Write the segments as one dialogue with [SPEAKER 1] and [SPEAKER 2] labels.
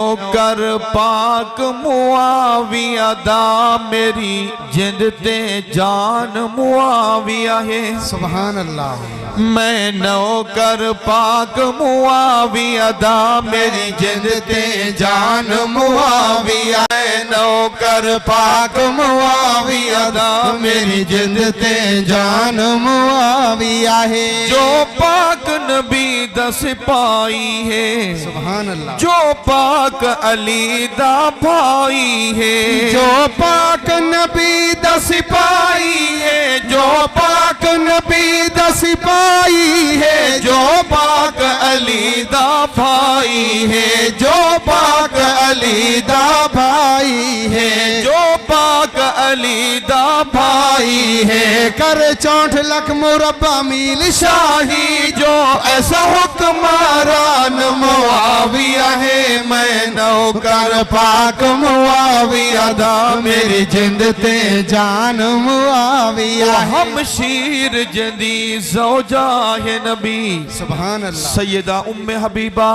[SPEAKER 1] कर पाक मुआविया दा मेरी जिंद ते जान मुआविया है।
[SPEAKER 2] सुभान अल्लाह।
[SPEAKER 1] मैं नौकर पाक मुआविया दा मेरी जिंद ते जान मुआविया है। नौकर पाक मुआविया दा मेरी जिंद ते जान मुआविया है। जो पाक नबी दा सिपाही है,
[SPEAKER 2] सुभान अल्लाह।
[SPEAKER 1] जो पाक अली दा भाई है,
[SPEAKER 2] जो पाक नबी दा सिपाही है,
[SPEAKER 1] जो
[SPEAKER 2] पाक नबी दा सिपाही है,
[SPEAKER 1] जो पाक अली दा भाई है,
[SPEAKER 2] जो पाक अली दा भाई है,
[SPEAKER 1] जो पाक अली दा भाई है।
[SPEAKER 2] कर 64 लाख मुरब्बा मील शाही,
[SPEAKER 1] जो ऐसा हुक्मरान मुआविया है। मैं नौकर पाक मुआविया दा मेरी जिंद ते जान मुआविया है। हम शीर जदी ज़ौजा है नबी।
[SPEAKER 2] सुभान अल्लाह।
[SPEAKER 1] सैयदा उम्मे हबीबा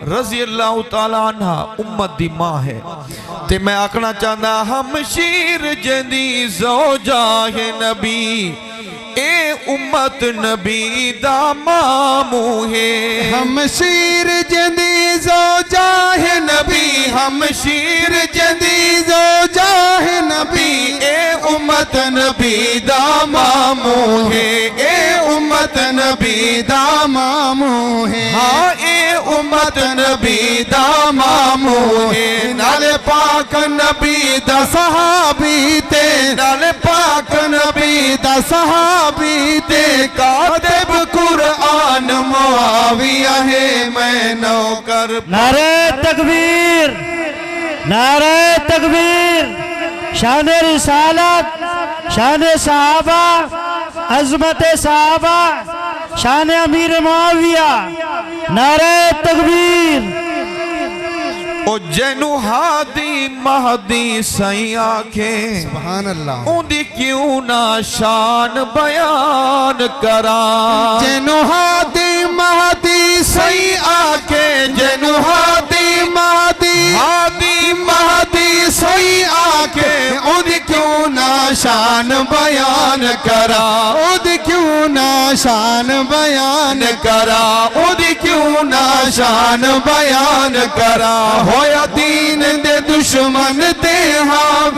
[SPEAKER 1] रज़ी अल्लाह तआला अन्हा उम्मत दी मां है। ते मैं आखना चाहता हम शीर जदी ज़ौजा है नबी, ए उम्मत नबी दा मामू है।
[SPEAKER 2] हम शीर जदी ज़ौजा है नबी,
[SPEAKER 1] हम शीर
[SPEAKER 2] जदी ज़ौजा है नबी,
[SPEAKER 1] ए उम्मत नबी दा मामू है। ए उम्मत नबी दा
[SPEAKER 2] मामू है।
[SPEAKER 1] हाँ ए उम्मत नबी दा मामू है। नाले पाक नबी दा
[SPEAKER 2] सहाबी ते,
[SPEAKER 1] नाले पाक नबी
[SPEAKER 2] दा सहाबी ते,
[SPEAKER 1] कातिब कुरआन मुआविया है। मैं नौकर
[SPEAKER 3] नारे तकबीर, नारे तकबीर। शान रिसालत, शान सहाबा, अजमत सहाबा, शान अमीर मुआविया। नारे तकबीर।
[SPEAKER 1] ओ जैनू हादी महदी सही आखे,
[SPEAKER 2] सुभान अल्लाह।
[SPEAKER 1] उन्दी क्यों ना शान बयान करा।
[SPEAKER 2] जैनू हादी महदी
[SPEAKER 1] सही आखे, जैनू हादी
[SPEAKER 2] महदी
[SPEAKER 1] हादी महदी सही आखे, उन्दी क्यों ना शान बयान करा।
[SPEAKER 2] उद क्यों ना शान बयान
[SPEAKER 1] करा, उदी क्यों ना शान बयान करा। होया दीन दे दुश्मन ते हावी।